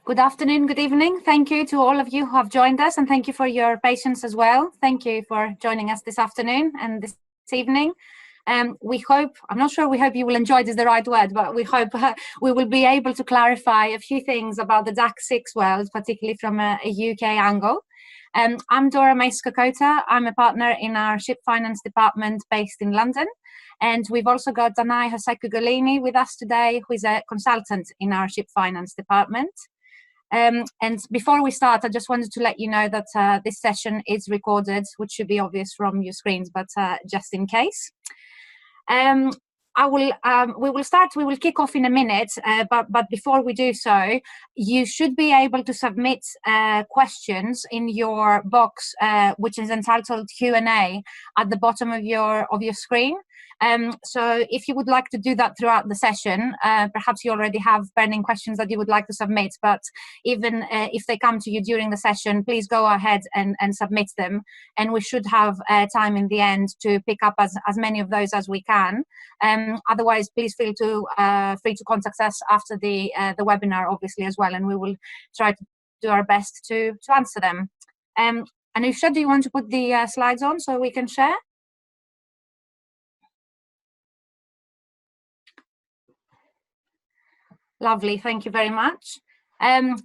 Good afternoon, good evening. Thank you to all of you who have joined us, and thank you for your patience as well. Thank you for joining us this afternoon and this evening. We hope, I'm not sure we hope you will enjoy is the right word, but we hope we will be able to clarify a few things about the DAC6 world, particularly from a UK angle. I'm Dora Mace-Kokota. I'm a partner in our ship finance department based in London. And we've also got Danai Hoseku-Golini with us today, who is a consultant in our ship finance department. And before we start, I just wanted to let you know that this session is recorded, which should be obvious from your screens, but just in case. We will kick off in a minute, but before we do so, you should be able to submit questions in your box, which is entitled Q&A at the bottom of your screen. So if you would like to do that throughout the session, perhaps you already have burning questions that you would like to submit, but even if they come to you during the session, please go ahead and submit them, and we should have time in the end to pick up as many of those as we can. Otherwise, please feel free to contact us after the webinar, obviously, as well, and we will try to do our best to answer them. Anusha, do you want to put the slides on so we can share? Lovely, thank you very much.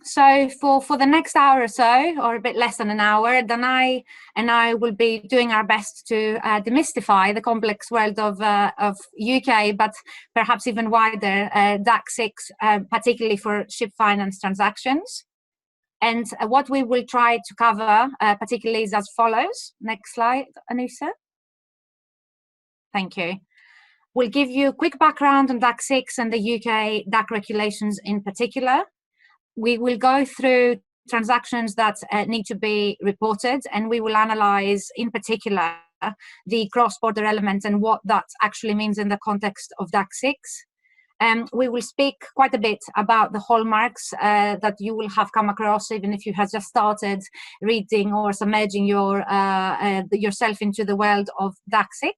So for the next hour or so, or a bit less than an hour, Danai and I will be doing our best to demystify the complex world of UK, but perhaps even wider, DAC6, particularly for ship finance transactions. And what we will try to cover, particularly, is as follows. Next slide, Anissa. Thank you. We'll give you a quick background on DAC6 and the UK DAC regulations in particular. We will go through transactions that need to be reported, and we will analyze in particular the cross-border element and what that actually means in the context of DAC6. We will speak quite a bit about the hallmarks that you will have come across, even if you have just started reading or submerging yourself into the world of DAC6.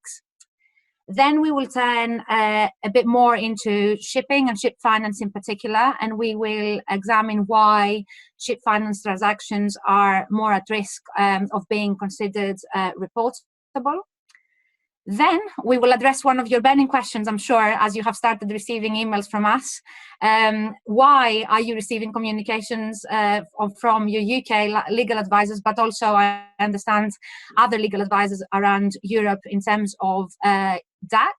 Then we will turn a bit more into shipping and ship finance in particular, and we will examine why ship finance transactions are more at risk of being considered reportable. Then we will address one of your burning questions, I'm sure, as you have started receiving emails from us. Why are you receiving communications from your UK legal advisors, but also, I understand, other legal advisors around Europe in terms of DAC?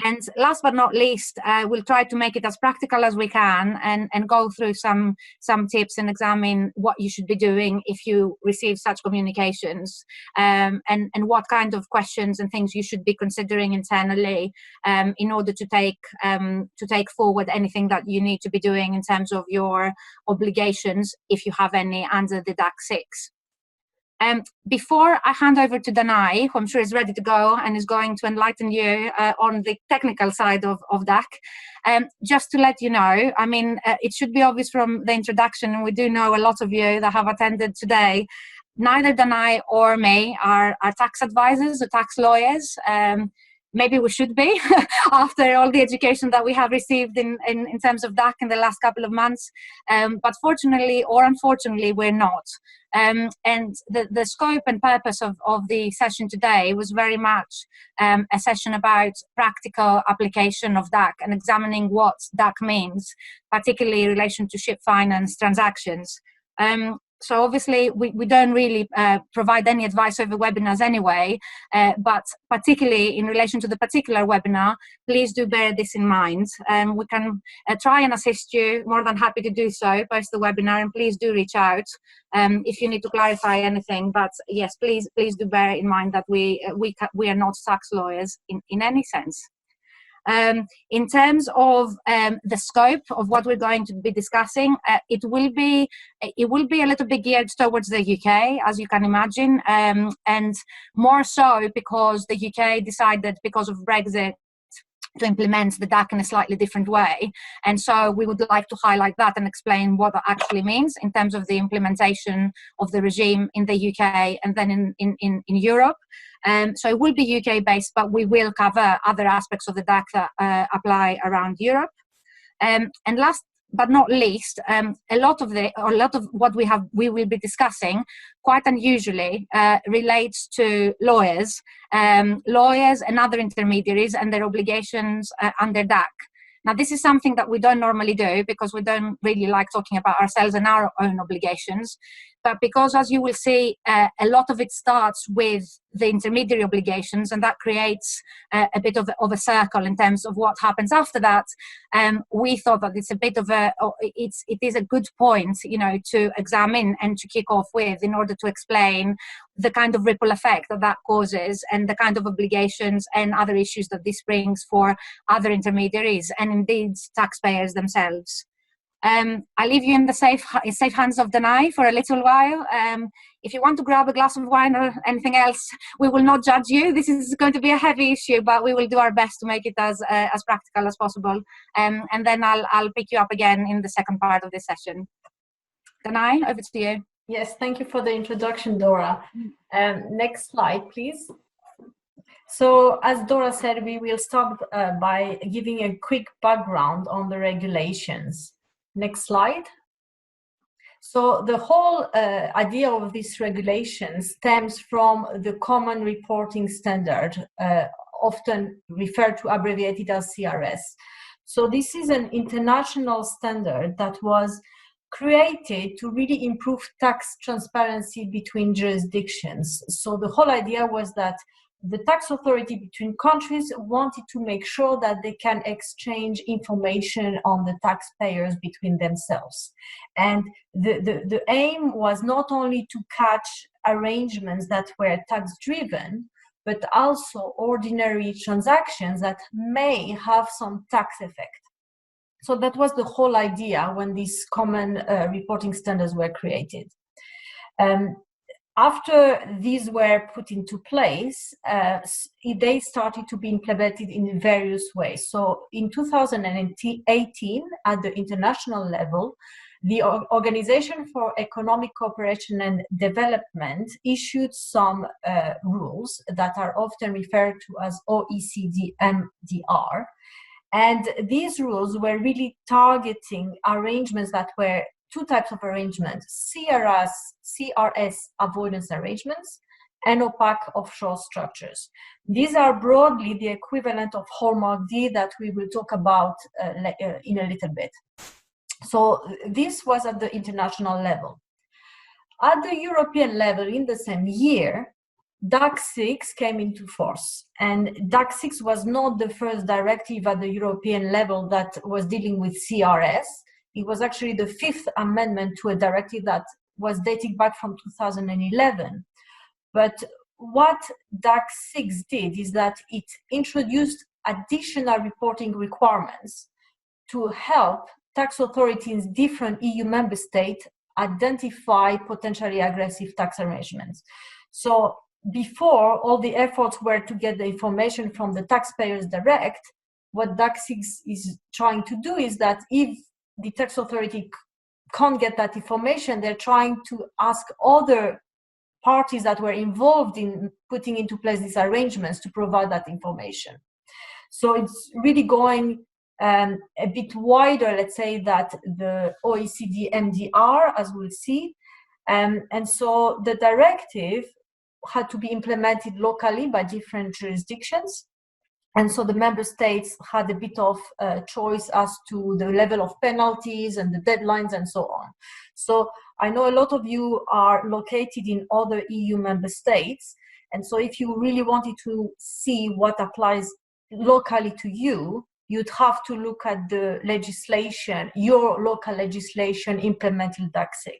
And last but not least, we'll try to make it as practical as we can and go through some tips and examine what you should be doing if you receive such communications, and what kind of questions and things you should be considering internally in order to take forward anything that you need to be doing in terms of your obligations, if you have any, under the DAC6. Before I hand over to Danai, who I'm sure is ready to go and is going to enlighten you on the technical side of DAC, just to let you know, I mean, it should be obvious from the introduction, and we do know a lot of you that have attended today, neither Danai or me are tax advisors or tax lawyers. Maybe we should be after all the education that we have received in terms of DAC in the last couple of months. But fortunately or unfortunately, we're not. And the scope and purpose of the session today was very much a session about practical application of DAC and examining what DAC means, particularly in relation to ship finance transactions. So obviously, we don't really provide any advice over webinars anyway, but particularly in relation to the particular webinar, please do bear this in mind. We can try and assist you, more than happy to do so post the webinar, and please do reach out if you need to clarify anything. But yes, please do bear in mind that we are not tax lawyers in any sense. In terms of the scope of what we're going to be discussing, it will be a little bit geared towards the UK, as you can imagine, and more so because the UK decided, because of Brexit, to implement the DAC in a slightly different way. And so we would like to highlight that and explain what that actually means in terms of the implementation of the regime in the UK and then in Europe. So it will be UK based, but we will cover other aspects of the DAC that apply around Europe. And last but not least, a lot of what we will be discussing, quite unusually, relates to lawyers and other intermediaries and their obligations under DAC. Now, this is something that we don't normally do because we don't really like talking about ourselves and our own obligations. But because, as you will see, a lot of it starts with the intermediary obligations, and that creates a bit of a circle in terms of what happens after that. We thought that it's a bit of it is a good point, to examine and to kick off with in order to explain the kind of ripple effect that causes and the kind of obligations and other issues that this brings for other intermediaries and indeed taxpayers themselves. I leave you in the safe hands of Danai for a little while. If you want to grab a glass of wine or anything else, we will not judge you. This is going to be a heavy issue, but we will do our best to make it as practical as possible. And then I'll pick you up again in the second part of this session. Danai, over to you. Yes, thank you for the introduction, Dora. Next slide, please. So, as Dora said, we will start by giving a quick background on the regulations. Next slide. So the whole idea of these regulations stems from the Common Reporting Standard, often referred to abbreviated as CRS. So this is an international standard that was created to really improve tax transparency between jurisdictions. So the whole idea was that the tax authority between countries wanted to make sure that they can exchange information on the taxpayers between themselves. And the aim was not only to catch arrangements that were tax-driven, but also ordinary transactions that may have some tax effect. So that was the whole idea when these common reporting standards were created. After these were put into place, they started to be implemented in various ways. So in 2018, at the international level, the Organization for Economic Cooperation and Development issued some rules that are often referred to as OECD MDR. And these rules were really targeting arrangements that were two types of arrangements: CRS avoidance arrangements and opaque offshore structures. These are broadly the equivalent of Hallmark D that we will talk about in a little bit. So this was at the international level. At the European level, in the same year, DAC6 came into force. And DAC6 was not the first directive at the European level that was dealing with CRS. It was actually the fifth amendment to a directive that was dating back from 2011. But what DAC6 did is that it introduced additional reporting requirements to help tax authorities in different EU member states identify potentially aggressive tax arrangements. So before, all the efforts were to get the information from the taxpayers direct. What DAC6 is trying to do is that if the tax authority can't get that information, they're trying to ask other parties that were involved in putting into place these arrangements to provide that information. So it's really going a bit wider, let's say, that the OECD MDR, as we'll see. And so the directive had to be implemented locally by different jurisdictions. And so the member states had a bit of choice as to the level of penalties and the deadlines and so on. So I know a lot of you are located in other EU member states. And so if you really wanted to see what applies locally to you, you'd have to look at the legislation, your local legislation implementing DAC6.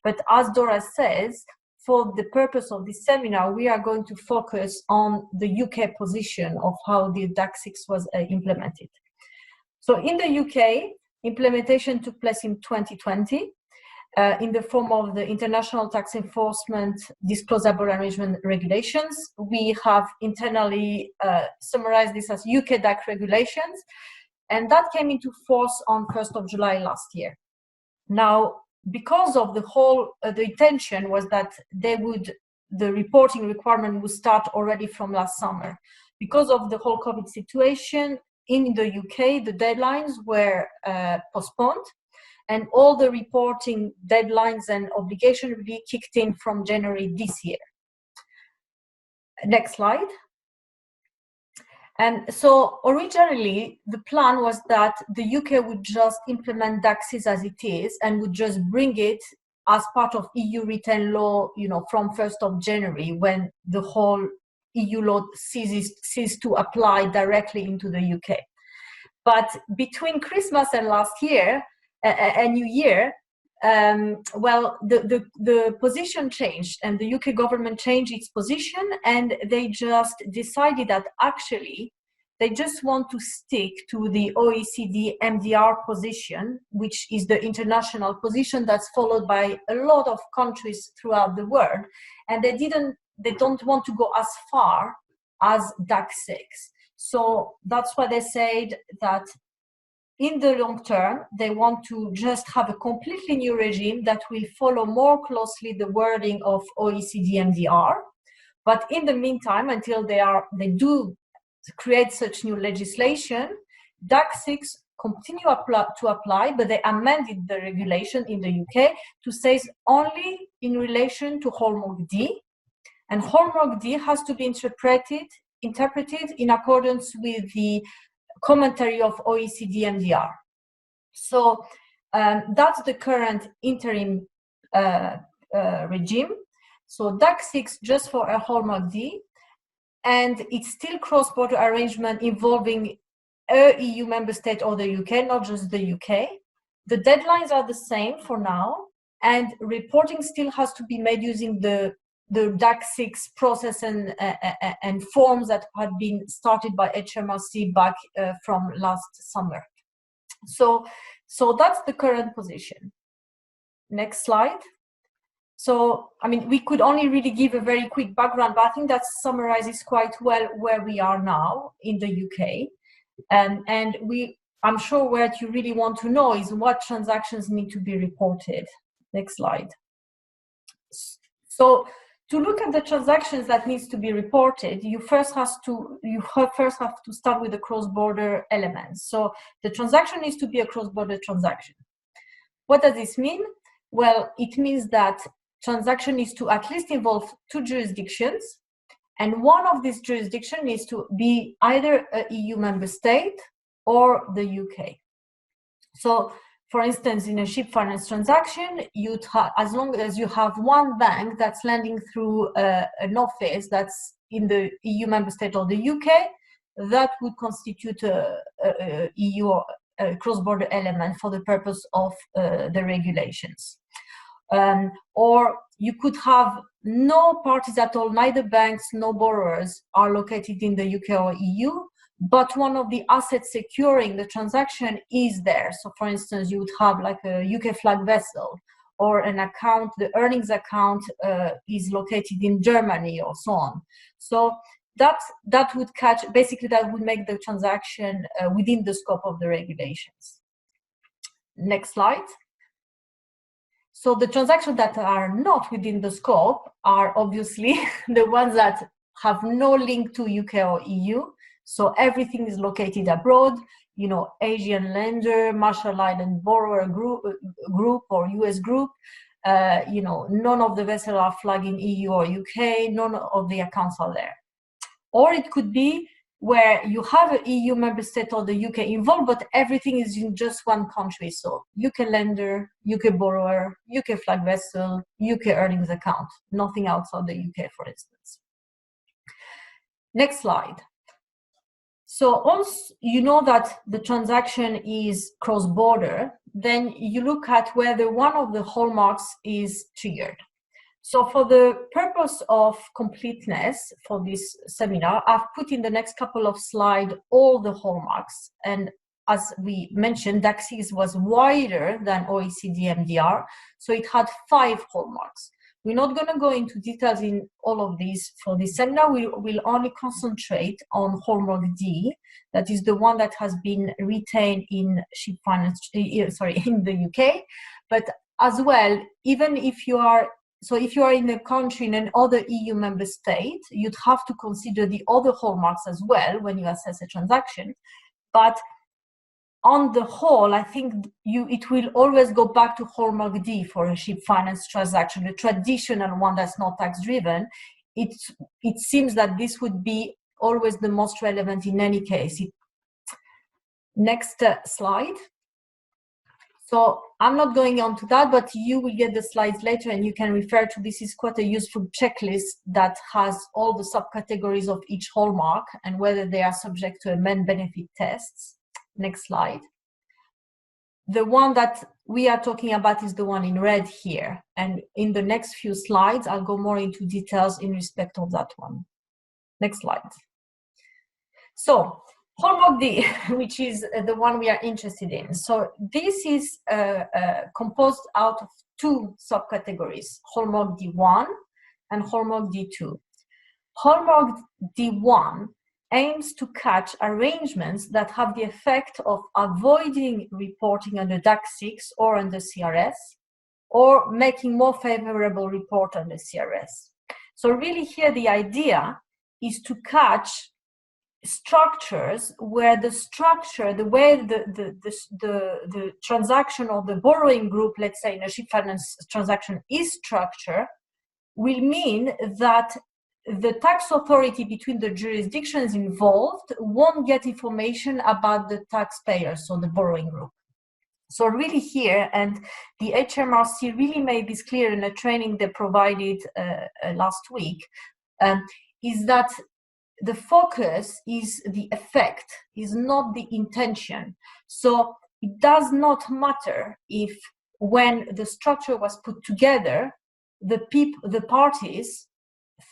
But as Dora says, for the purpose of this seminar, we are going to focus on the UK position of how the DAC6 was implemented. So in the UK, implementation took place in 2020 in the form of the International Tax Enforcement Disclosable Arrangement Regulations. We have internally summarized this as UK DAC Regulations, and that came into force on 1st of July last year. Now, because of the whole, the intention was that the reporting requirement would start already from last summer. Because of the whole COVID situation in the UK, the deadlines were postponed. and all the reporting deadlines and obligations will be kicked in from January this year. Next slide. And so originally, the plan was that the UK would just implement DAC6 as it is and would just bring it as part of EU retail law, from 1st of January, when the whole EU law ceases to apply directly into the UK. But between Christmas and last year, and New Year, the position changed, and the UK government changed its position, and they just decided that actually they just want to stick to the OECD MDR position, which is the international position that's followed by a lot of countries throughout the world, and they don't want to go as far as DAC6. So that's why they said that in the long term, they want to just have a completely new regime that will follow more closely the wording of OECD MDR. But in the meantime, until they do create such new legislation, DAC6 continue to apply, but they amended the regulation in the UK to say only in relation to Hallmark D. And Hallmark D has to be interpreted in accordance with the commentary of OECD MDR. So that's the current interim regime. So DAC6 just for a Hallmark D, and it's still cross-border arrangement involving a EU member state or the UK, not just the UK. The deadlines are the same for now, and reporting still has to be made using the DAC6 process and forms that had been started by HMRC back from last summer. So that's the current position. Next slide. So, I mean, we could only really give a very quick background, but I think that summarizes quite well where we are now in the UK. And I'm sure what you really want to know is what transactions need to be reported. Next slide. So, to look at the transactions that needs to be reported, you first have to start with the cross-border elements. So the transaction needs to be a cross-border transaction. What does this mean? Well, it means that transaction needs to at least involve 2 jurisdictions, and one of these jurisdictions needs to be either an EU member state or the UK. So, for instance, in a ship finance transaction, as long as you have one bank that's lending through an office that's in the EU member state or the UK, that would constitute a EU cross-border element for the purpose of the regulations. Or you could have no parties at all, neither banks nor borrowers are located in the UK or EU, but one of the assets securing the transaction is there. So for instance, you would have like a UK flag vessel, or an account, the earnings account is located in Germany, or so on. So that would that would make the transaction within the scope of the regulations. Next slide. So the transactions that are not within the scope are obviously the ones that have no link to UK or EU. So everything is located abroad, Asian lender, Marshall Island borrower group or US group, none of the vessels are flagged in EU or UK, none of the accounts are there. Or it could be where you have an EU member state or the UK involved, but everything is in just one country. So UK lender, UK borrower, UK flag vessel, UK earnings account, nothing outside the UK, for instance. Next slide. So once you know that the transaction is cross-border, then you look at whether one of the hallmarks is triggered. So for the purpose of completeness for this seminar, I've put in the next couple of slides all the hallmarks. And as we mentioned, DAC6 was wider than OECD MDR, so it had 5 hallmarks. We're not going to go into details in all of these for this seminar. We will only concentrate on Hallmark D, that is the one that has been retained in ship finance, in the UK. But as well, even if you are in a country in another EU member state, you'd have to consider the other hallmarks as well when you assess a transaction. But on the whole, I think it will always go back to Hallmark D for a ship finance transaction, the traditional one that's not tax driven. It seems that this would be always the most relevant in any case. Next slide. So I'm not going on to that, but you will get the slides later and you can refer to this. Is quite a useful checklist that has all the subcategories of each hallmark and whether they are subject to amend benefit tests. Next slide. The one that we are talking about is the one in red here. And in the next few slides, I'll go more into details in respect of that one. Next slide. So Hallmark D, which is the one we are interested in. So this is composed out of two subcategories, Hallmark D1 and Hallmark D2. Hallmark D1 aims to catch arrangements that have the effect of avoiding reporting under DAC6 or under CRS, or making more favorable report under CRS. So really here the idea is to catch structures where the structure, the way the transaction or the borrowing group, let's say in a ship finance transaction, is structured, will mean that the tax authority between the jurisdictions involved won't get information about the taxpayers, so the borrowing group. So really here, and the HMRC really made this clear in a training they provided last week, is that the focus is the effect, is not the intention. So it does not matter if when the structure was put together, the parties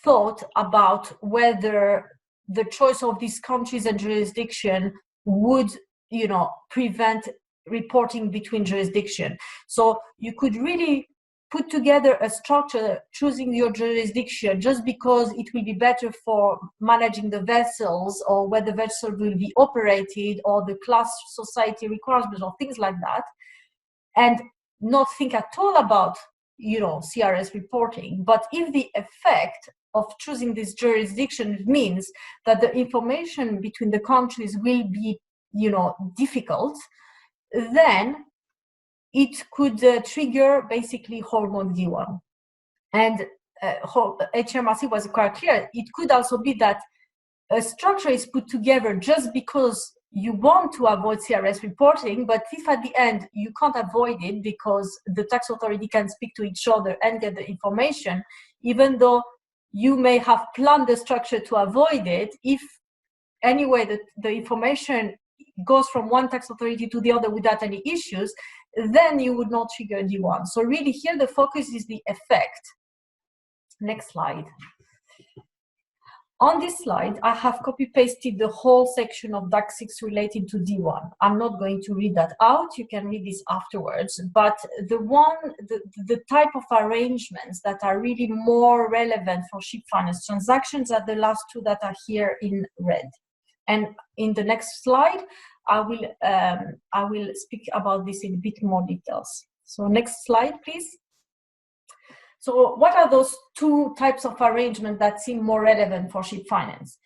thought about whether the choice of these countries and jurisdiction would, prevent reporting between jurisdiction. So you could really put together a structure choosing your jurisdiction just because it will be better for managing the vessels, or where the vessel will be operated, or the class society requirements, or things like that, and not think at all about CRS reporting. But if the effect of choosing this jurisdiction means that the information between the countries will be difficult, then it could trigger basically Hallmark D1. And HMRC was quite clear. It could also be that a structure is put together just because you want to avoid CRS reporting, but if at the end you can't avoid it because the tax authority can speak to each other and get the information, even though you may have planned the structure to avoid it, if anyway the information goes from one tax authority to the other without any issues, then you would not trigger D1. So really here the focus is the effect. Next slide. On this slide, I have copy-pasted the whole section of DAC6 relating to D1. I'm not going to read that out. You can read this afterwards. But the type of arrangements that are really more relevant for ship finance transactions are the last two that are here in red. And in the next slide, I will speak about this in a bit more details. So next slide, please. So what are those two types of arrangements that seem more relevant for ship finance?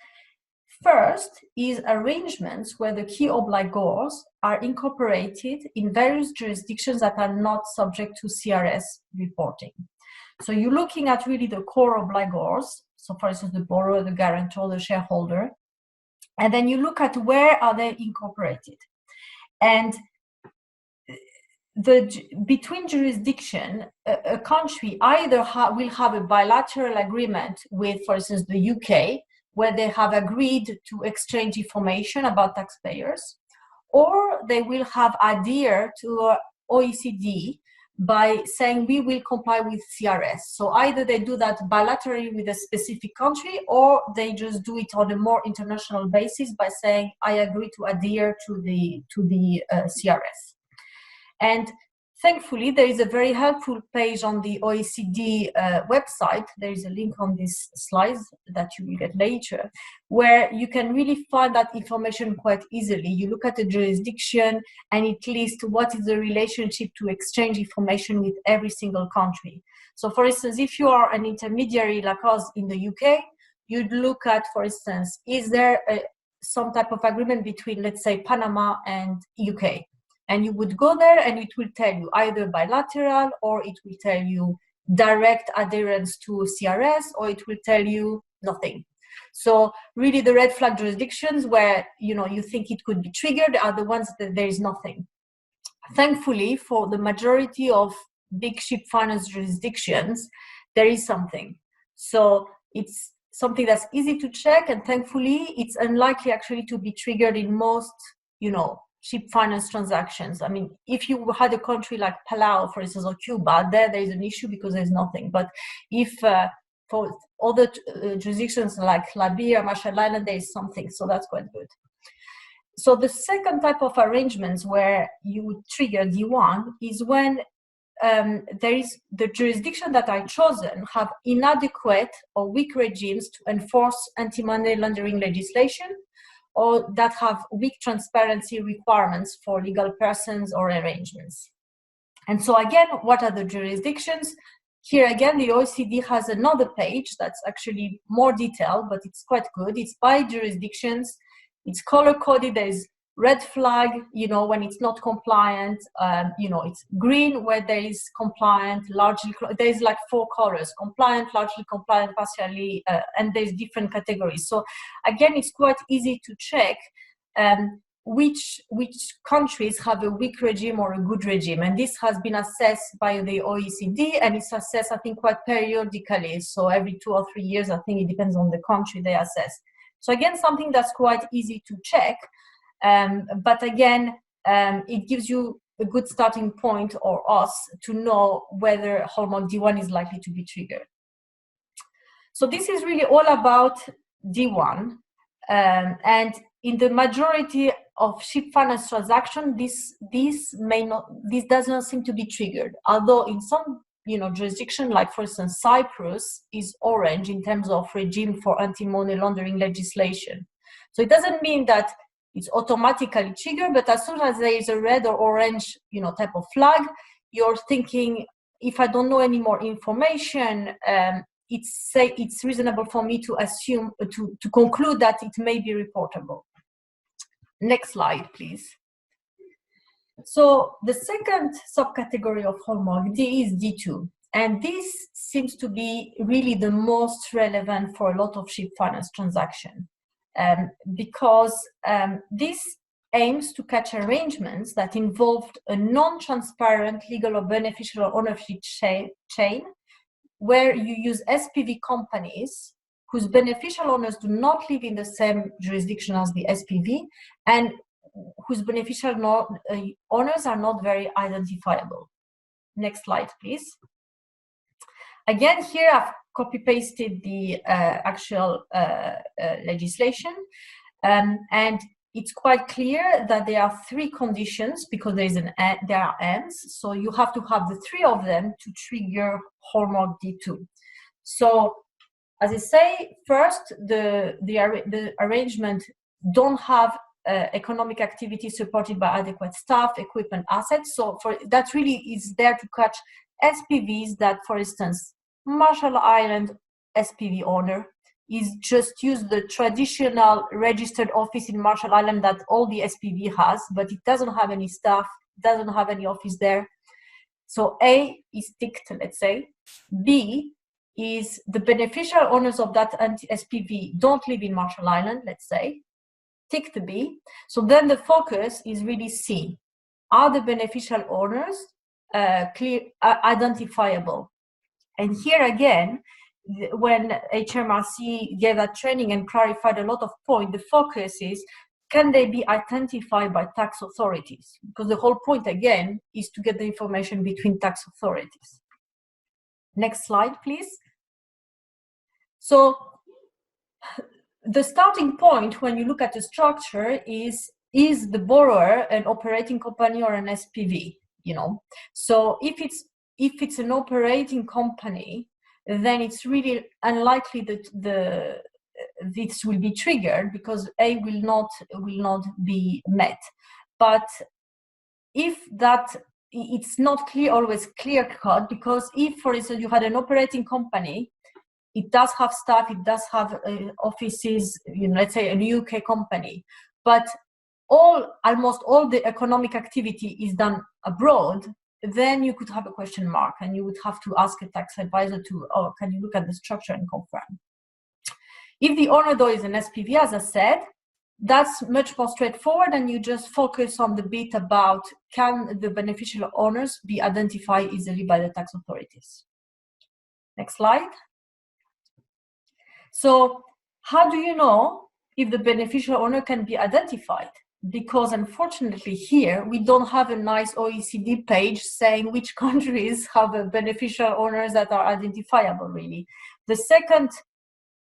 First is arrangements where the key obligors are incorporated in various jurisdictions that are not subject to CRS reporting. So you're looking at really the core obligors. So for instance, the borrower, the guarantor, the shareholder. And then you look at where are they incorporated. And between jurisdiction, a country either will have a bilateral agreement with, for instance, the UK, where they have agreed to exchange information about taxpayers, or they will have adhered to OECD by saying we will comply with CRS. So either they do that bilaterally with a specific country, or they just do it on a more international basis by saying I agree to adhere to the CRS. And thankfully, there is a very helpful page on the OECD website. There is a link on this slide that you will get later, where you can really find that information quite easily. You look at the jurisdiction and it lists what is the relationship to exchange information with every single country. So for instance, if you are an intermediary like us in the UK, you'd look at, for instance, is there some type of agreement between, let's say, Panama and UK. And you would go there and it will tell you either bilateral, or it will tell you direct adherence to CRS, or it will tell you nothing. So really the red flag jurisdictions where, you know, you think it could be triggered are the ones that there is nothing. Thankfully, for the majority of big ship finance jurisdictions, there is something. So it's something that's easy to check, and thankfully it's unlikely actually to be triggered in most, you know, ship finance transactions. I mean, if you had a country like Palau, for instance, or Cuba, there is an issue because there's nothing. But if for other jurisdictions like Liberia, Marshall Island, there is something, so that's quite good. So the second type of arrangements where you would trigger D1 is when there is the jurisdiction that are chosen have inadequate or weak regimes to enforce anti-money laundering legislation, or that have weak transparency requirements for legal persons or arrangements. And so again, what are the jurisdictions? Here again, the OECD has another page that's actually more detailed, but it's quite good. It's by jurisdictions. It's color-coded. There's red flag, you know, when it's not compliant. You know, it's green where there is compliant, largely. There's like 4 colors: compliant, largely compliant, partially, and there's different categories. So again, it's quite easy to check which countries have a weak regime or a good regime, and this has been assessed by the OECD, and it's assessed, I think, quite periodically. So every 2 or 3 years, I think it depends on the country they assess. So again, something that's quite easy to check, but again, it gives you a good starting point, or us, to know whether Hallmark D1 is likely to be triggered. So this is really all about D1, and in the majority of ship finance transactions, this does not seem to be triggered. Although in some, you know, jurisdiction, like for instance Cyprus is orange in terms of regime for anti-money laundering legislation. So it doesn't mean that it's automatically triggered, but as soon as there is a red or orange, you know, type of flag, you're thinking, if I don't know any more information, it's reasonable for me to assume, to conclude that it may be reportable. Next slide, please. So the second subcategory of Hallmark D is D2. And this seems to be really the most relevant for a lot of ship finance transactions, because this aims to catch arrangements that involved a non-transparent legal or beneficial ownership chain where you use SPV companies whose beneficial owners do not live in the same jurisdiction as the SPV, and whose beneficial owners are not very identifiable. Next slide, please. Again, here I've copy-pasted the actual legislation, and it's quite clear that there are 3 conditions, because there are ands, so you have to have the 3 of them to trigger Hallmark D2. So, as I say, first, the arrangement don't have economic activity supported by adequate staff, equipment, assets. So that really is there to catch SPVs that, for instance, Marshall Island SPV owner is just use the traditional registered office in Marshall Island that all the SPV has, but it doesn't have any staff, doesn't have any office there. So A is ticked, let's say. B is the beneficial owners of that SPV don't live in Marshall Island, let's say. Tick the B. So then the focus is really C. Are the beneficial owners identifiable? And here again, when HMRC gave that training and clarified a lot of points, the focus is, can they be identified by tax authorities? Because the whole point, again, is to get the information between tax authorities. Next slide, please. So the starting point when you look at the structure is the borrower an operating company or an SPV? You know, so if it's an operating company, then it's really unlikely that this will be triggered, because A will not be met. But if that, it's not always clear cut, because if, for instance, you had an operating company it does have staff, it does have offices, let's say a UK company, but almost all the economic activity is done abroad, then you could have a question mark and you would have to ask a tax advisor to, oh, can you look at the structure and confirm? If the owner though is an SPV, as I said, that's much more straightforward, and you just focus on the bit about can the beneficial owners be identified easily by the tax authorities. Next slide. So how do you know if the beneficial owner can be identified? Because unfortunately here, we don't have a nice OECD page saying which countries have beneficial owners that are identifiable, really. The second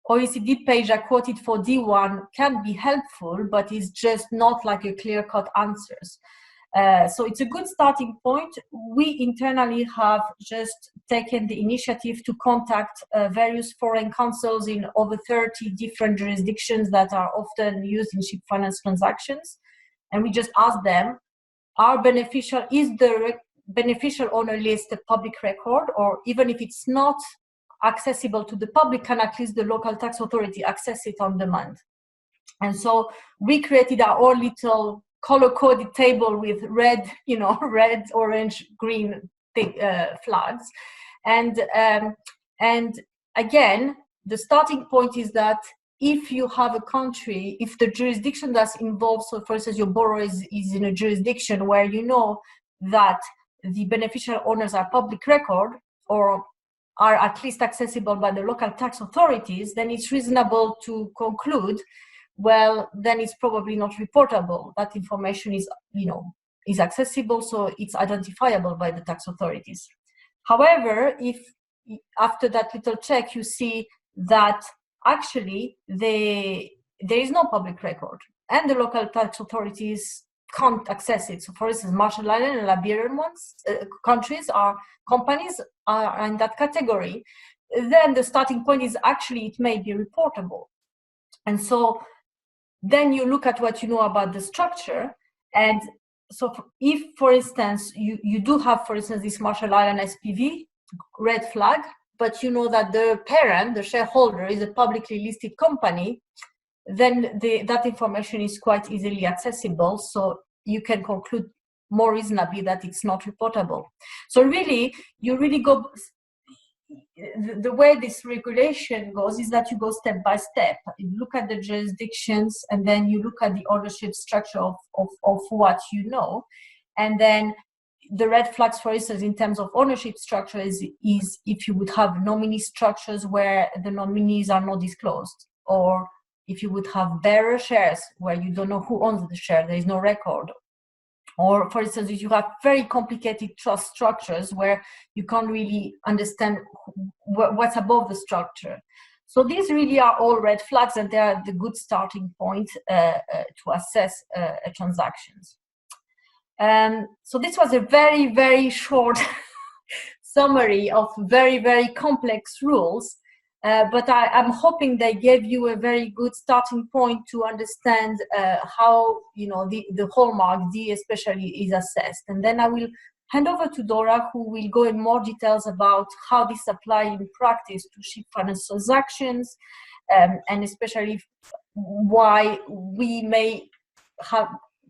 OECD page I quoted for D1 can be helpful, but it's just not like a clear-cut answers. So it's a good starting point. We internally have just taken the initiative to contact various foreign counsels in over 30 different jurisdictions that are often used in ship finance transactions. And we just asked them, is the beneficial owner list a public record, or even if it's not accessible to the public, can at least the local tax authority access it on demand? And so we created our own little color-coded table with red, red, orange, green flags. And again, the starting point is that if you have a country, if the jurisdiction that's involved, so for instance, your borrower is in a jurisdiction where you know that the beneficial owners are public record or are at least accessible by the local tax authorities, then it's reasonable to conclude, well, then it's probably not reportable. That information is, is accessible, so it's identifiable by the tax authorities. However, if after that little check, you see that actually there is no public record and the local tax authorities can't access it. So for instance, Marshall Island and Liberian companies are in that category, then the starting point is actually it may be reportable. And so then you look at what you know about the structure. And so if, for instance, you do have, for instance, this Marshall Island SPV, red flag, but you know that the parent, the shareholder, is a publicly listed company, then that information is quite easily accessible. So you can conclude more reasonably that it's not reportable. So really, you really go, the way this regulation goes is that you go step by step. You look at the jurisdictions and then you look at the ownership structure of what you know. And then the red flags, for instance, in terms of ownership structure is if you would have nominee structures where the nominees are not disclosed, or if you would have bearer shares where you don't know who owns the share, there is no record. Or, for instance, if you have very complicated trust structures where you can't really understand what's above the structure. So these really are all red flags, and they are the good starting point to assess transactions. So this was a very, very short summary of very, very complex rules. But I'm hoping they gave you a very good starting point to understand how the Hallmark D especially is assessed. And then I will hand over to Dora, who will go in more details about how this applies in practice to ship finance transactions, and especially why we may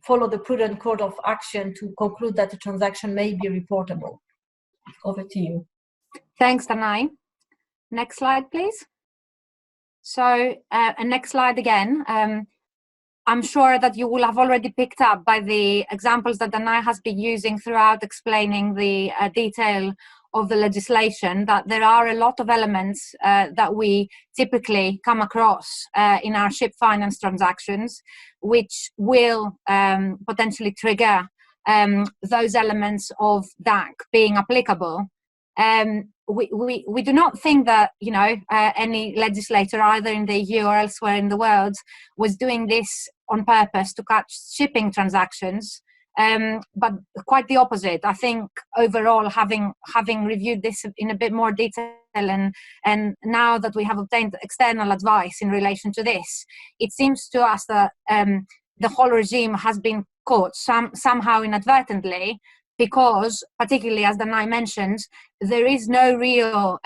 follow the prudent course of action to conclude that the transaction may be reportable. Over to you. Thanks, Danai. Next slide, please. So, next slide again. I'm sure that you will have already picked up by the examples that Danai has been using throughout explaining the detail of the legislation, that there are a lot of elements that we typically come across in our ship finance transactions, which will potentially trigger those elements of DAC being applicable. We do not think that any legislator either in the EU or elsewhere in the world was doing this on purpose to catch shipping transactions, but quite the opposite. I think overall, having reviewed this in a bit more detail, and now that we have obtained external advice in relation to this, it seems to us that the whole regime has been caught somehow inadvertently, because, particularly as Danai mentioned, there is no real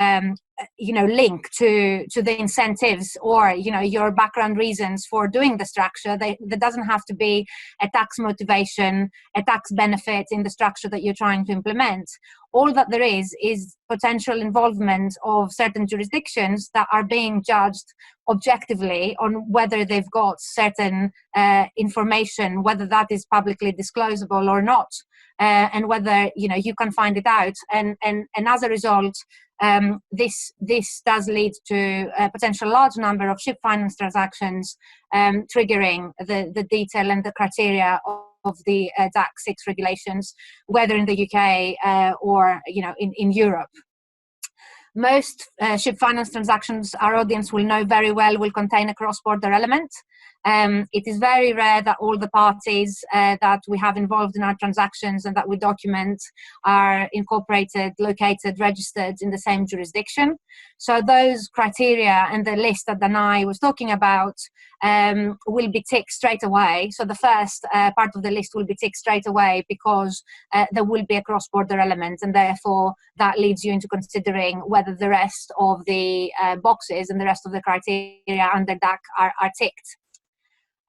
link to the incentives or your background reasons for doing the structure. There doesn't have to be a tax motivation, a tax benefit in the structure that you're trying to implement. All that there is potential involvement of certain jurisdictions that are being judged objectively on whether they've got certain information, whether that is publicly disclosable or not, and whether you can find it out. And as a result, this does lead to a potential large number of ship finance transactions, triggering the detail and the criteria of the DAC6 regulations, whether in the UK or in Europe. Most ship finance transactions, our audience will know very well, will contain a cross-border element. It is very rare that all the parties that we have involved in our transactions and that we document are incorporated, located, registered in the same jurisdiction. So those criteria and the list that Danai was talking about will be ticked straight away. So the first part of the list will be ticked straight away because there will be a cross-border element, and therefore that leads you into considering whether the rest of the boxes and the rest of the criteria under DAC are ticked.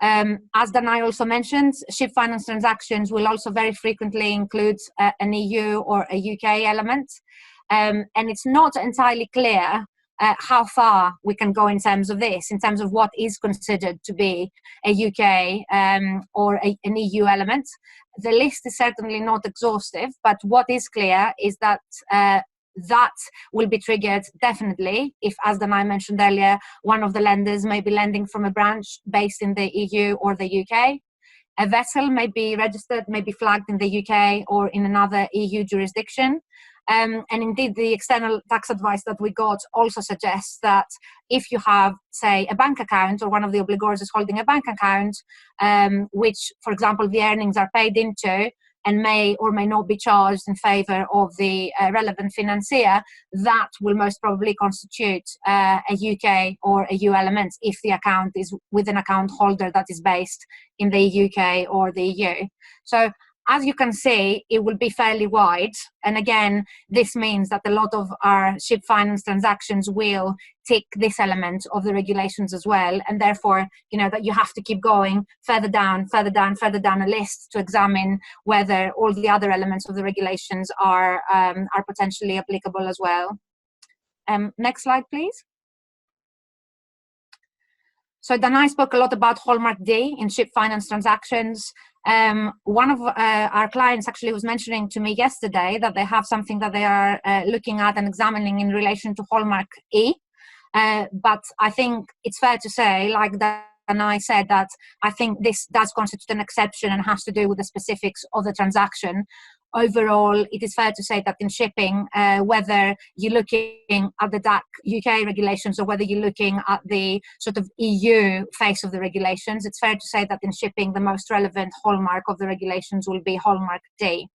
As Danai also mentioned, ship finance transactions will also very frequently include an EU or a UK element, and it's not entirely clear how far we can go in terms of this, in terms of what is considered to be a UK or an EU element. The list is certainly not exhaustive, but what is clear is that that will be triggered definitely if, as Danai mentioned earlier, one of the lenders may be lending from a branch based in the EU or the UK. A vessel may be registered, may be flagged in the UK or in another EU jurisdiction. And indeed, the external tax advice that we got also suggests that if you have, say, a bank account, or one of the obligors is holding a bank account, which, for example, the earnings are paid into and may or may not be charged in favour of the relevant financier, that will most probably constitute a UK or a EU element if the account is with an account holder that is based in the UK or the EU. So as you can see, it will be fairly wide. And again, this means that a lot of our ship finance transactions will tick this element of the regulations as well. And therefore, that you have to keep going further down a list to examine whether all the other elements of the regulations are potentially applicable as well. Next slide, please. So Danai spoke a lot about Hallmark D in ship finance transactions. One of our clients actually was mentioning to me yesterday that they have something that they are looking at and examining in relation to Hallmark E. But I think it's fair to say, like Danai said, that I think this does constitute an exception and has to do with the specifics of the transaction. Overall, it is fair to say that in shipping, whether you're looking at the DAC UK regulations or whether you're looking at the sort of EU face of the regulations, it's fair to say that in shipping, the most relevant hallmark of the regulations will be Hallmark D.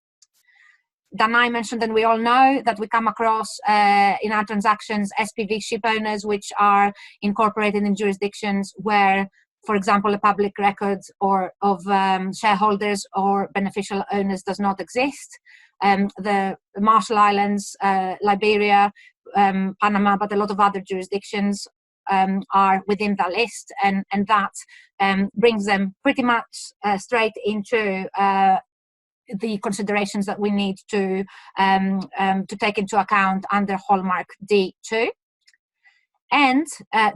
Danai mentioned, and we all know, that we come across in our transactions SPV ship owners which are incorporated in jurisdictions where, for example, a public record or of shareholders or beneficial owners does not exist. The Marshall Islands, Liberia, Panama, but a lot of other jurisdictions are within that list, and that brings them pretty much straight into the considerations that we need to take into account under Hallmark D2. And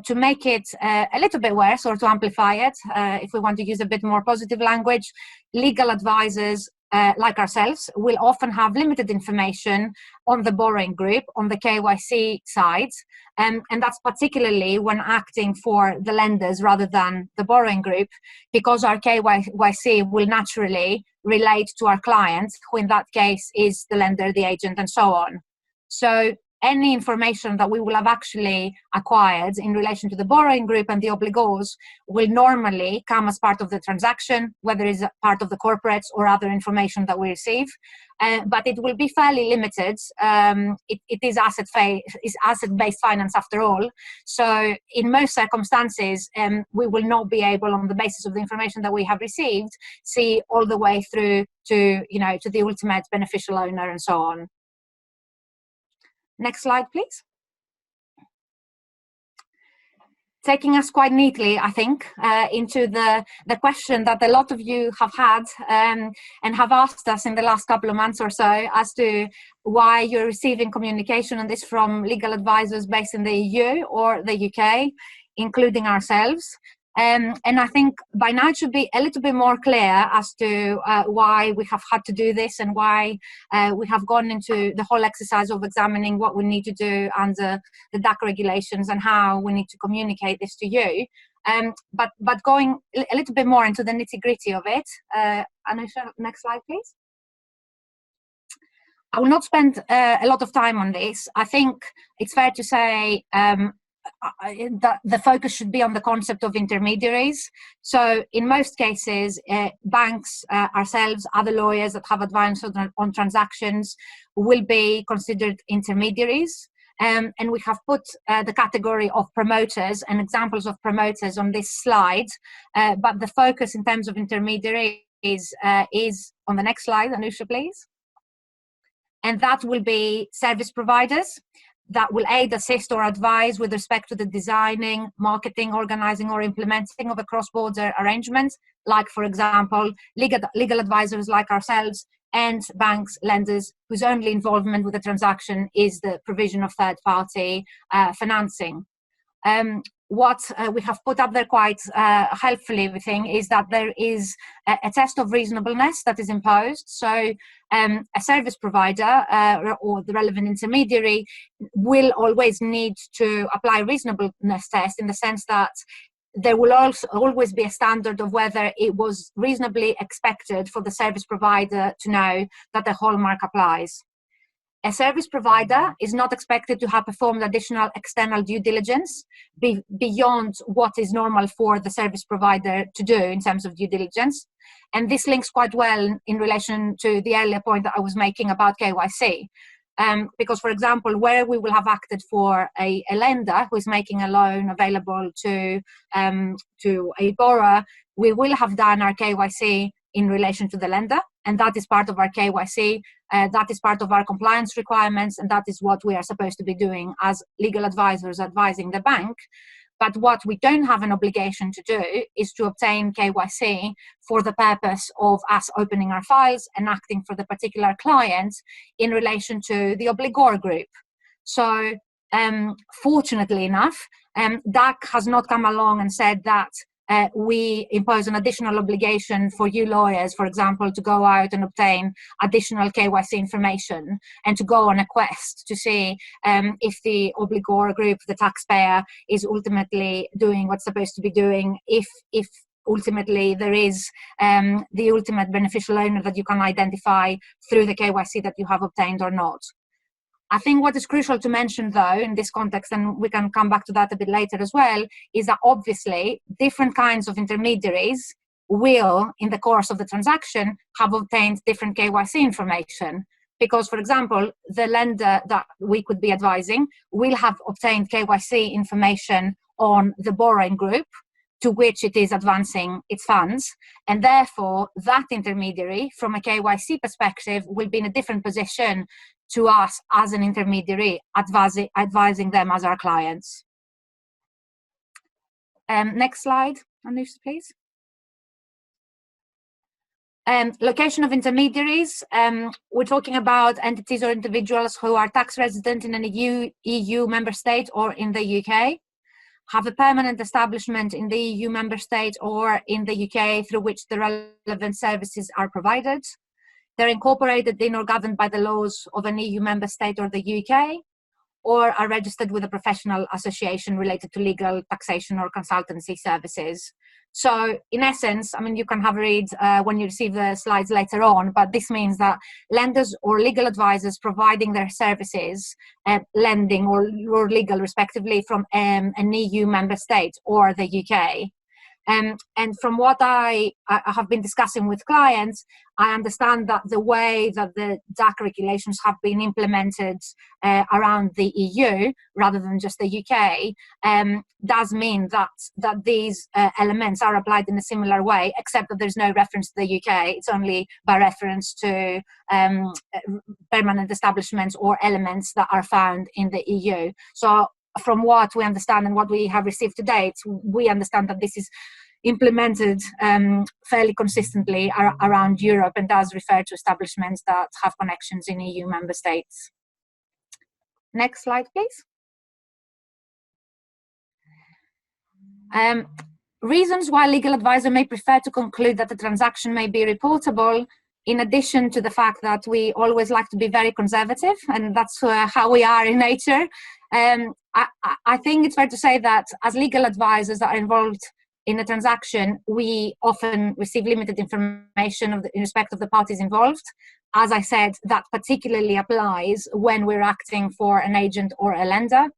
to make it a little bit worse, or to amplify it, if we want to use a bit more positive language, legal advisors like ourselves will often have limited information on the borrowing group, on the KYC side, and that's particularly when acting for the lenders rather than the borrowing group, because our KYC will naturally relate to our client, who in that case is the lender, the agent, and so on. So any information that we will have actually acquired in relation to the borrowing group and the obligors will normally come as part of the transaction, whether it's a part of the corporates or other information that we receive. But it will be fairly limited. It is asset-based finance after all. So in most circumstances, we will not be able, on the basis of the information that we have received, see all the way through to the ultimate beneficial owner and so on. Next slide, please. taking us quite neatly, I think, into the question that a lot of you have had and have asked us in the last couple of months or so as to why you're receiving communication on this from legal advisors based in the EU or the UK, including ourselves. And I think by now it should be a little bit more clear as to why we have had to do this and why we have gone into the whole exercise of examining what we need to do under the DAC regulations and how we need to communicate this to you. But going a little bit more into the nitty-gritty of it. Anusha, next slide, please. I will not spend a lot of time on this. I think it's fair to say the focus should be on the concept of intermediaries. So in most cases, banks, ourselves, other lawyers that have advice on transactions will be considered intermediaries. And we have put the category of promoters and examples of promoters on this slide. But the focus in terms of intermediary is on the next slide, Anusha, please. And that will be service providers that will aid, assist, or advise with respect to the designing, marketing, organizing, or implementing of a cross-border arrangement, like, for example, legal advisors like ourselves and banks, lenders, whose only involvement with the transaction is the provision of third-party financing. What we have put up there quite helpfully, we think, is that there is a test of reasonableness that is imposed. So a service provider or the relevant intermediary will always need to apply a reasonableness test, in the sense that there will also always be a standard of whether it was reasonably expected for the service provider to know that the hallmark applies. A service provider is not expected to have performed additional external due diligence beyond what is normal for the service provider to do in terms of due diligence. And this links quite well in relation to the earlier point that I was making about KYC. Because, for example, where we will have acted for a lender who is making a loan available to a borrower, we will have done our KYC in relation to the lender, and that is part of our KYC, that is part of our compliance requirements, and that is what we are supposed to be doing as legal advisors advising the bank. But what we don't have an obligation to do is to obtain KYC for the purpose of us opening our files and acting for the particular client in relation to the obligor group. So fortunately enough, DAC has not come along and said that we impose an additional obligation for you lawyers, for example, to go out and obtain additional KYC information and to go on a quest to see if the obligor group, the taxpayer, is ultimately doing what's supposed to be doing, if ultimately there is the ultimate beneficial owner that you can identify through the KYC that you have obtained or not. I think what is crucial to mention, though, in this context, and we can come back to that a bit later as well, is that obviously different kinds of intermediaries will, in the course of the transaction, have obtained different KYC information. Because, for example, the lender that we could be advising will have obtained KYC information on the borrowing group to which it is advancing its funds. And therefore, that intermediary, from a KYC perspective, will be in a different position to us as an intermediary, advising them as our clients. Next slide, Anusha, please. Location of intermediaries. We're talking about entities or individuals who are tax resident in an EU member state or in the UK, have a permanent establishment in the EU member state or in the UK through which the relevant services are provided. They're incorporated in or governed by the laws of an EU member state or the UK, or are registered with a professional association related to legal, taxation, or consultancy services. So in essence, I mean, you can have a read when you receive the slides later on, but this means that lenders or legal advisors providing their services, lending or legal respectively, from an EU member state or the UK. And from what I have been discussing with clients, I understand that the way that the DAC regulations have been implemented around the EU rather than just the UK does mean that these elements are applied in a similar way, except that there's no reference to the UK. It's only by reference to permanent establishments or elements that are found in the EU. So from what we understand and what we have received to date, we understand that this is implemented fairly consistently around Europe and does refer to establishments that have connections in EU member states. Next slide, please. Reasons why a legal advisor may prefer to conclude that the transaction may be reportable, in addition to the fact that we always like to be very conservative, and that's how we are in nature. I think it's fair to say that as legal advisors that are involved in a transaction, we often receive limited information in respect of the parties involved. As I said, that particularly applies when we're acting for an agent or a lender,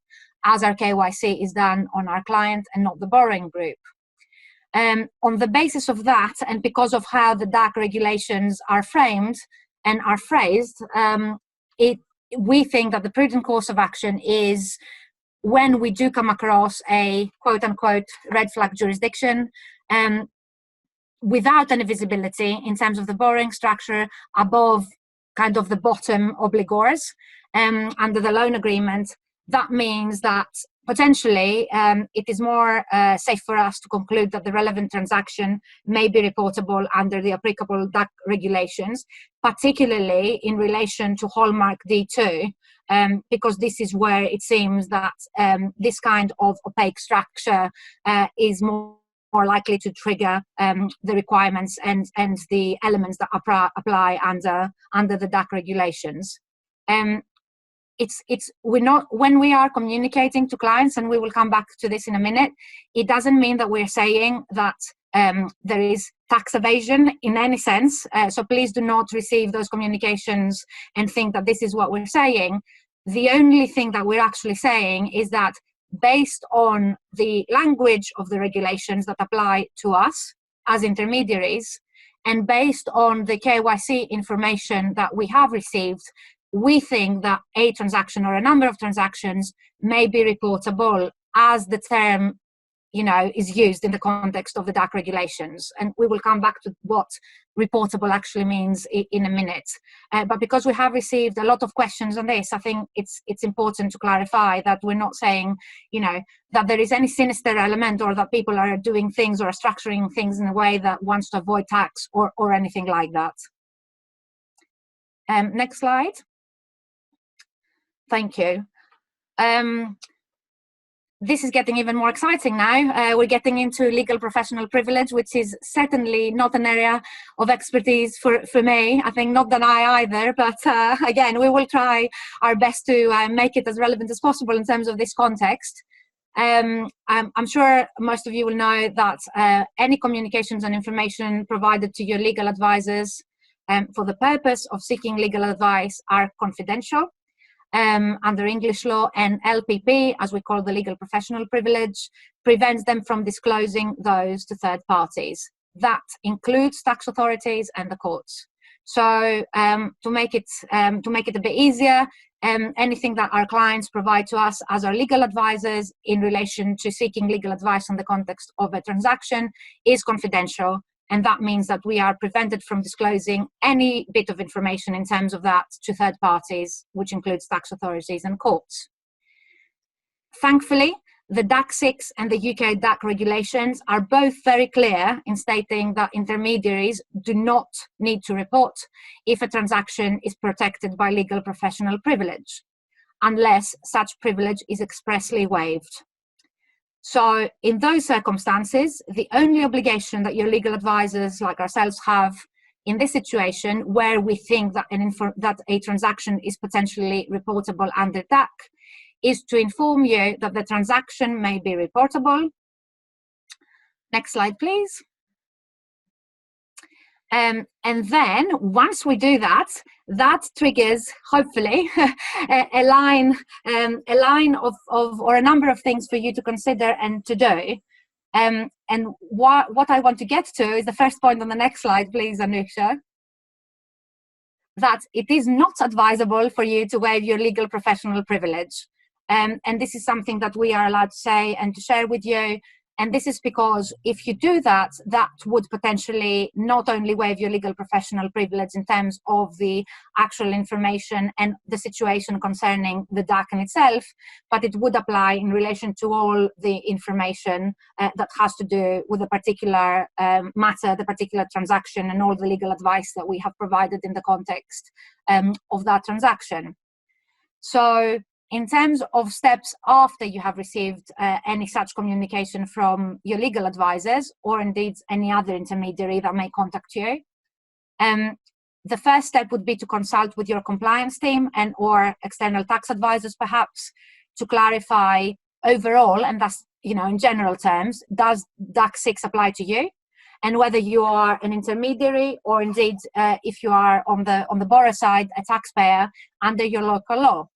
as our KYC is done on our client and not the borrowing group. On the basis of that, and because of how the DAC regulations are framed and are phrased, we think that the prudent course of action is, when we do come across a quote-unquote red flag jurisdiction, without any visibility in terms of the borrowing structure above kind of the bottom obligors under the loan agreement, that means that potentially it is more safe for us to conclude that the relevant transaction may be reportable under the applicable DAC regulations, particularly in relation to Hallmark D2, because this is where it seems that this kind of opaque structure is more likely to trigger the requirements and the elements that apply under the DAC regulations. When we are communicating to clients, and we will come back to this in a minute, it doesn't mean that we're saying that there is tax evasion in any sense. So please do not receive those communications and think that this is what we're saying. The only thing that we're actually saying is that based on the language of the regulations that apply to us as intermediaries, and based on the KYC information that we have received, we think that a transaction or a number of transactions may be reportable, as the term, is used in the context of the DAC regulations. And we will come back to what reportable actually means in a minute. But because we have received a lot of questions on this, I think it's important to clarify that we're not saying, that there is any sinister element, or that people are doing things or are structuring things in a way that wants to avoid tax or anything like that. Next slide. Thank you. This is getting even more exciting now. We're getting into legal professional privilege, which is certainly not an area of expertise for me. I think not that I either, but again, we will try our best to make it as relevant as possible in terms of this context. I'm sure most of you will know that any communications and information provided to your legal advisors for the purpose of seeking legal advice are confidential. Under English law, and LPP, as we call the legal professional privilege, prevents them from disclosing those to third parties. That includes tax authorities and the courts. So to make it a bit easier, anything that our clients provide to us as our legal advisors in relation to seeking legal advice on the context of a transaction is confidential. And that means that we are prevented from disclosing any bit of information in terms of that to third parties, which includes tax authorities and courts. Thankfully, the DAC6 and the UK DAC regulations are both very clear in stating that intermediaries do not need to report if a transaction is protected by legal professional privilege, unless such privilege is expressly waived. So in those circumstances, the only obligation that your legal advisors like ourselves have in this situation, where we think that a transaction is potentially reportable under DAC, is to inform you that the transaction may be reportable. Next slide, please. And then once we do that, that triggers, hopefully, a line of or a number of things for you to consider and to do. And what I want to get to is the first point on the next slide, please, Anusha. That it is not advisable for you to waive your legal professional privilege. And this is something that we are allowed to say and to share with you. And this is because if you do that, that would potentially not only waive your legal professional privilege in terms of the actual information and the situation concerning the DAC in itself, but it would apply in relation to all the information that has to do with a particular matter, the particular transaction, and all the legal advice that we have provided in the context of that transaction. So in terms of steps after you have received any such communication from your legal advisors, or indeed any other intermediary that may contact you, the first step would be to consult with your compliance team and or external tax advisors perhaps, to clarify overall, and that's, you know, in general terms, does DAC6 apply to you? And whether you are an intermediary or indeed if you are on the borrower side, a taxpayer under your local law.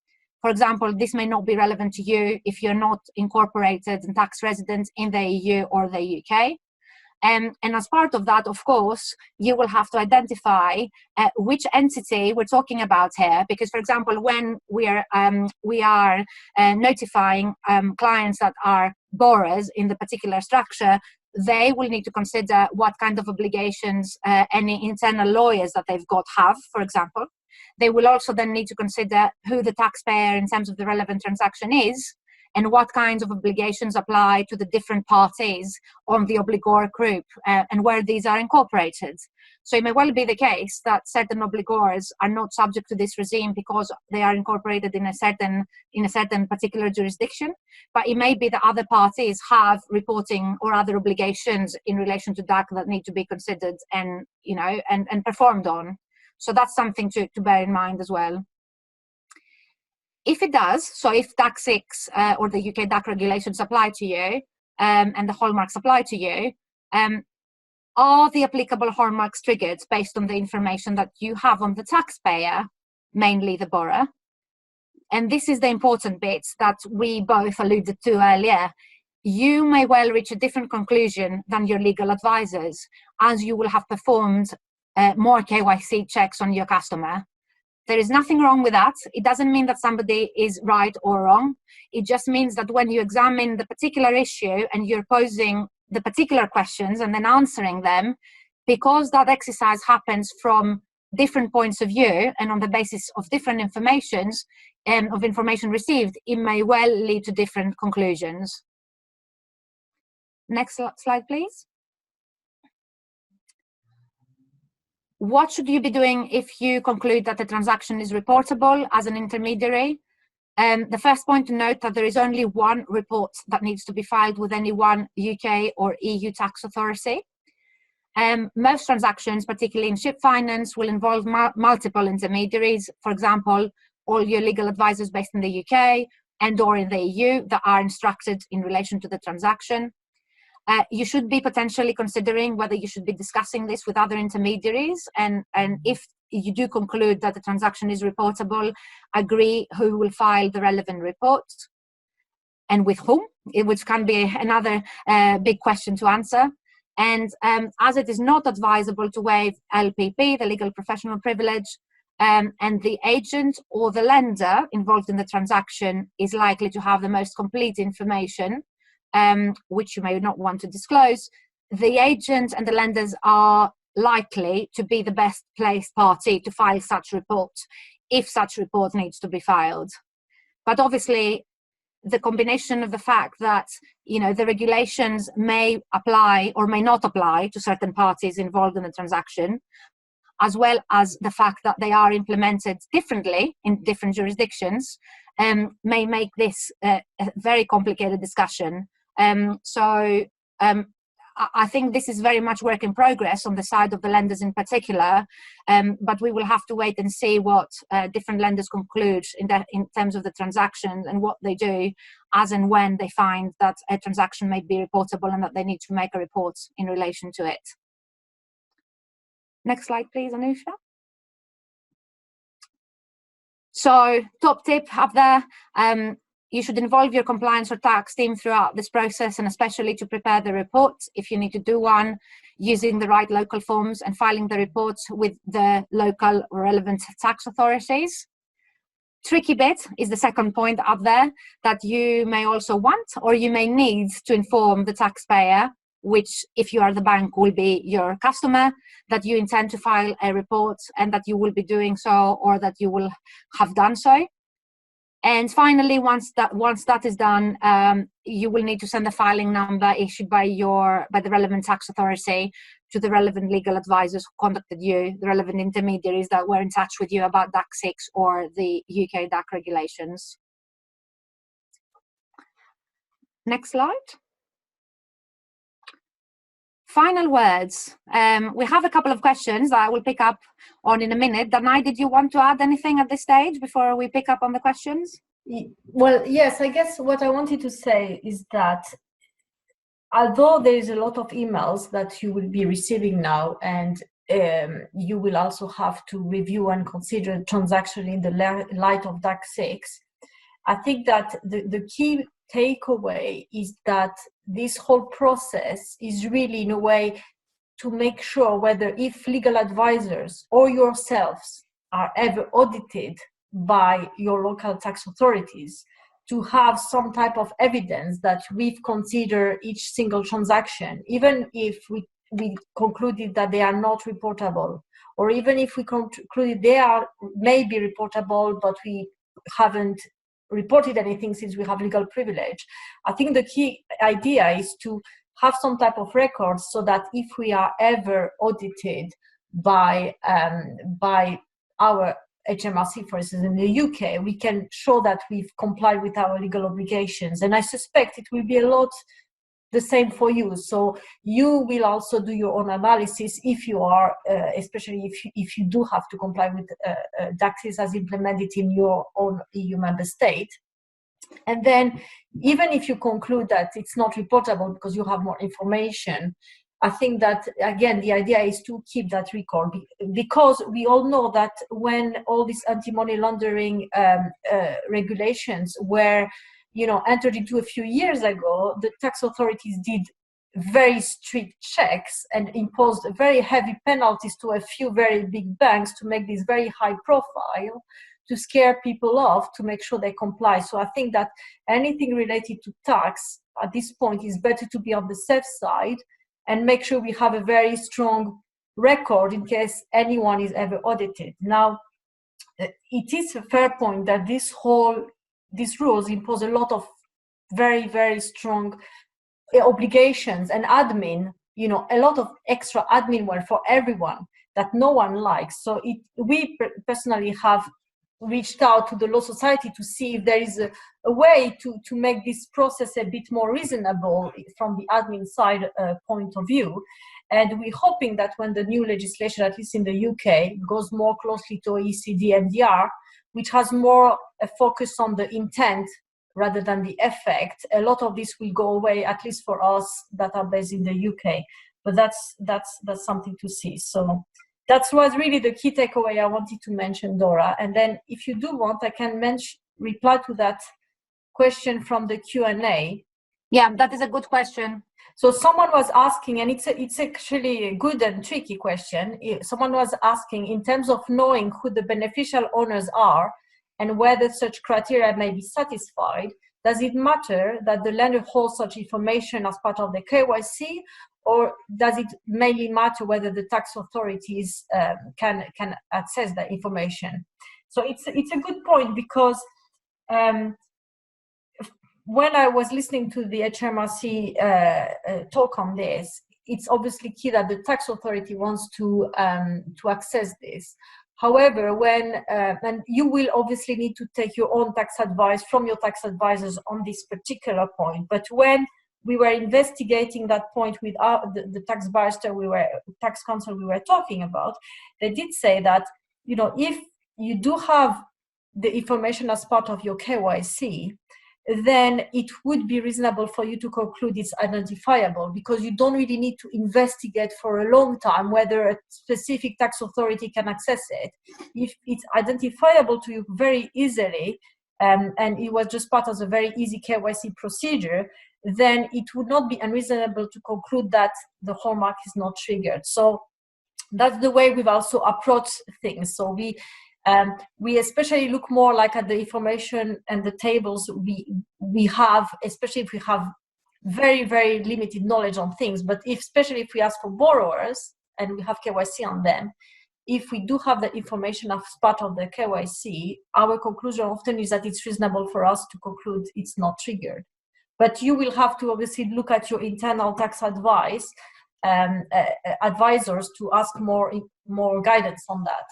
For example, this may not be relevant to you if you're not incorporated and tax resident in the EU or the UK. And as part of that, of course, you will have to identify which entity we're talking about here. Because, for example, when we are notifying clients that are borrowers in the particular structure, they will need to consider what kind of obligations any internal lawyers that they've got have, for example. They will also then need to consider who the taxpayer in terms of the relevant transaction is, and what kinds of obligations apply to the different parties on the obligor group, and where these are incorporated. So it may well be the case that certain obligors are not subject to this regime because they are incorporated in a certain particular jurisdiction, but it may be that other parties have reporting or other obligations in relation to DAC that need to be considered and, you know, and performed on. So that's something to bear in mind as well. If it does, so if DAC6 or the UK DAC regulations apply to you and the hallmarks apply to you, are the applicable hallmarks triggered based on the information that you have on the taxpayer, mainly the borrower? And this is the important bit that we both alluded to earlier. You may well reach a different conclusion than your legal advisors, as you will have performed more KYC checks on your customer. There is nothing wrong with that. It doesn't mean that somebody is right or wrong. It just means that when you examine the particular issue and you're posing the particular questions and then answering them, because that exercise happens from different points of view and on the basis of different information received, it may well lead to different conclusions. Next slide, please. What should you be doing if you conclude that the transaction is reportable as an intermediary? The first point to note that there is only one report that needs to be filed with any one UK or EU tax authority. Most transactions, particularly in ship finance, will involve multiple intermediaries. For example, all your legal advisors based in the UK and or in the EU that are instructed in relation to the transaction. You should be potentially considering whether you should be discussing this with other intermediaries, and if you do conclude that the transaction is reportable, agree who will file the relevant report and with whom, which can be another big question to answer. And as it is not advisable to waive LPP, the legal professional privilege, and the agent or the lender involved in the transaction is likely to have the most complete information, which you may not want to disclose, the agent and the lenders are likely to be the best placed party to file such report if such report needs to be filed. But obviously, the combination of the fact that, you know, the regulations may apply or may not apply to certain parties involved in the transaction, as well as the fact that they are implemented differently in different jurisdictions, may make this a very complicated discussion. I think this is very much work in progress on the side of the lenders in particular, but we will have to wait and see what different lenders conclude in terms of the transaction and what they do as and when they find that a transaction may be reportable and that they need to make a report in relation to it. Next slide, please, Anusha. So, top tip up there. You should involve your compliance or tax team throughout this process, and especially to prepare the report, if you need to do one, using the right local forms and filing the reports with the local relevant tax authorities. tricky bit is the second point up there, that you may also want or you may need to inform the taxpayer, which if you are the bank will be your customer, that you intend to file a report and that you will be doing so or that you will have done so. And finally, once that is done, you will need to send a filing number issued by the relevant tax authority to the relevant legal advisors who contacted you, the relevant intermediaries that were in touch with you about DAC6 or the UK DAC regulations. Next slide. Final words. We have a couple of questions that I will pick up on in a minute. Danai, did you want to add anything at this stage before we pick up on the questions? Well, yes, I guess what I wanted to say is that although there is a lot of emails that you will be receiving now, and you will also have to review and consider the transaction in the light of DAC6, I think that the key takeaway is that this whole process is really in a way to make sure whether if legal advisors or yourselves are ever audited by your local tax authorities, to have some type of evidence that we've considered each single transaction, even if we concluded that they are not reportable, or even if we concluded they are maybe reportable, but we haven't reported anything since we have legal privilege. I think the key idea is to have some type of records so that if we are ever audited by our HMRC, for instance, in the UK, we can show that we've complied with our legal obligations. And I suspect it will be a lot the same for you. So you will also do your own analysis if you are, especially if you do have to comply with DAC6 as implemented in your own EU member state. And then even if you conclude that it's not reportable because you have more information, I think that, again, the idea is to keep that record, because we all know that when all these anti-money laundering regulations were entered into a few years ago, the tax authorities did very strict checks and imposed very heavy penalties to a few very big banks to make this very high profile, to scare people off, to make sure they comply. So I think that anything related to tax at this point is better to be on the safe side and make sure we have a very strong record in case anyone is ever audited. Now, it is a fair point that these rules impose a lot of very, very strong obligations and admin, a lot of extra admin work for everyone that no one likes. So we personally have reached out to the Law Society to see if there is a way to make this process a bit more reasonable from the admin side point of view. And we're hoping that when the new legislation, at least in the UK, goes more closely to OECD MDR, which has more a focus on the intent rather than the effect, a lot of this will go away, at least for us that are based in the UK. But that's something to see. So that was really the key takeaway I wanted to mention, Dora. And then if you do want, I can reply to that question from the Q&A. Yeah, that is a good question. So someone was asking, and it's actually a good and tricky question. Someone was asking, in terms of knowing who the beneficial owners are and whether such criteria may be satisfied, does it matter that the lender holds such information as part of the KYC, or does it mainly matter whether the tax authorities can access that information? So it's a good point, because when I was listening to the HMRC talk on this, it's obviously key that the tax authority wants to access this. However, and you will obviously need to take your own tax advice from your tax advisors on this particular point. But when we were investigating that point with the tax barrister tax counsel we were talking about, they did say that, if you do have the information as part of your KYC, then it would be reasonable for you to conclude it's identifiable, because you don't really need to investigate for a long time whether a specific tax authority can access it. If it's identifiable to you very easily, and it was just part of a very easy KYC procedure, then it would not be unreasonable to conclude that the hallmark is not triggered. So that's the way we've also approached things. So we We especially look more like at the information and the tables we have, especially if we have very, very limited knowledge on things. But especially if we ask for borrowers and we have KYC on them, if we do have the information as part of the KYC, our conclusion often is that it's reasonable for us to conclude it's not triggered. But you will have to obviously look at your internal tax advice, advisors, to ask more guidance on that.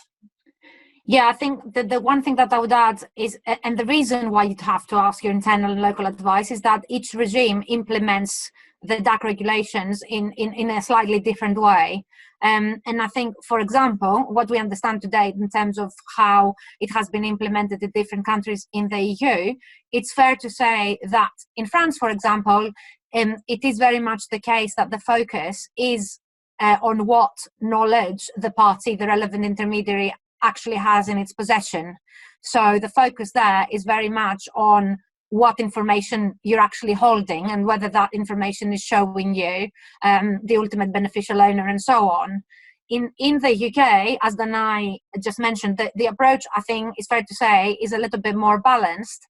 Yeah, I think that the one thing that I would add is, and the reason why you'd have to ask your internal and local advice is that each regime implements the DAC regulations in a slightly different way. And I think, for example, what we understand today in terms of how it has been implemented in different countries in the EU, it's fair to say that in France, for example, it is very much the case that the focus is on what knowledge the party, the relevant intermediary, actually has in its possession. So the focus there is very much on what information you're actually holding and whether that information is showing you the ultimate beneficial owner and so on. In the UK, as Danai just mentioned, the approach, I think, is fair to say, is a little bit more balanced.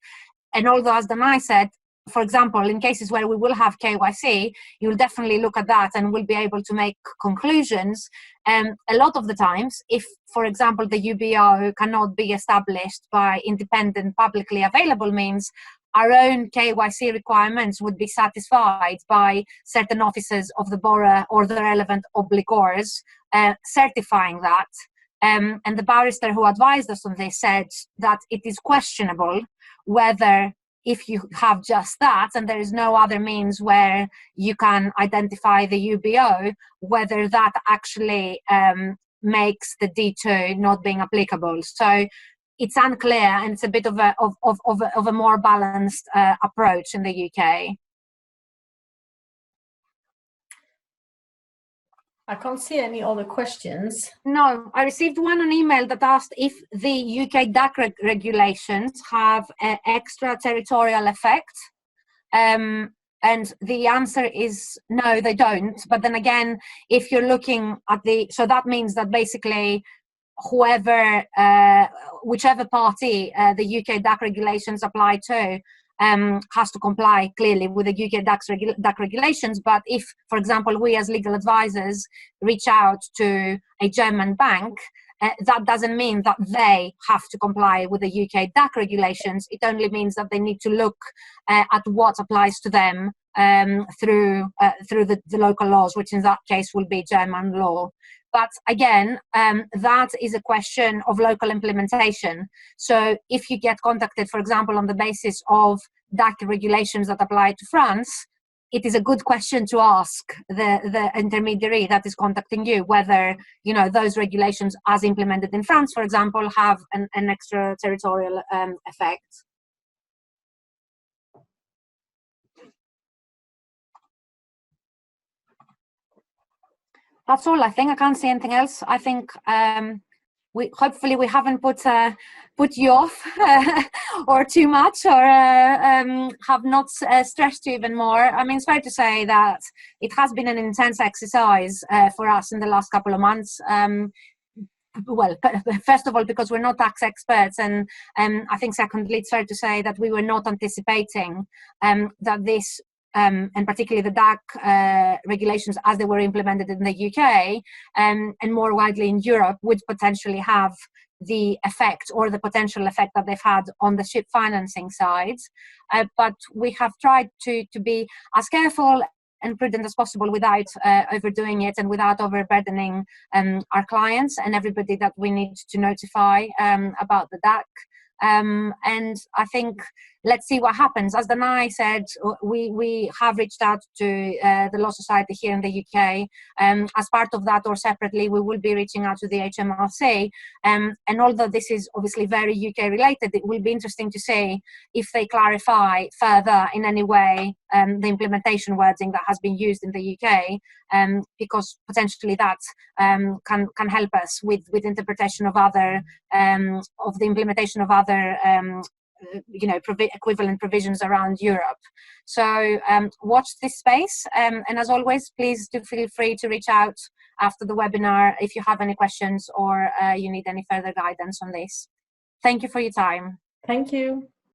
And although, as Danai said, for example, in cases where we will have KYC, you'll definitely look at that and will be able to make conclusions. A lot of the times, if, for example, the UBO cannot be established by independent, publicly available means, our own KYC requirements would be satisfied by certain officers of the borrower or the relevant obligors certifying that. And the barrister who advised us on this said that it is questionable whether, if you have just that and there is no other means where you can identify the UBO, whether that actually makes the D2 not being applicable. So it's unclear, and it's a bit of a more balanced approach in the UK. I can't see any other questions. No, I received one on email that asked if the UK DAC regulations have an extraterritorial effect. And the answer is no, they don't. But then again, if you're looking at so that means that basically whichever party the UK DAC regulations apply to has to comply clearly with the UK DAC regulations. But if, for example, we as legal advisors reach out to a German bank, that doesn't mean that they have to comply with the UK DAC regulations. It only means that they need to look at what applies to them through the local laws, which in that case will be German law. But again, that is a question of local implementation. So if you get contacted, for example, on the basis of DAC regulations that apply to France, it is a good question to ask the intermediary that is contacting you whether, you know, those regulations as implemented in France, for example, have an extraterritorial effect. That's all, I think. I can't see anything else. I think hopefully we haven't put you off or too much, or have not stressed you even more. I mean, it's fair to say that it has been an intense exercise for us in the last couple of months. Well, first of all, because we're not tax experts, and I think secondly, it's fair to say that we were not anticipating that this and particularly the DAC regulations as they were implemented in the UK and more widely in Europe would potentially have the effect or the potential effect that they've had on the ship financing side. But we have tried to be as careful and prudent as possible without overdoing it and without overburdening our clients and everybody that we need to notify about the DAC. And I think let's see what happens. As Danai said, we have reached out to the Law Society here in the UK. As part of that, or separately, we will be reaching out to the HMRC. And although this is obviously very UK related, it will be interesting to see if they clarify further in any way the implementation wording that has been used in the UK, because potentially that can help us with interpretation of other of the implementation of other equivalent provisions around Europe. So watch this space, and as always, please do feel free to reach out after the webinar if you have any questions or you need any further guidance on this. Thank you for your time. Thank you.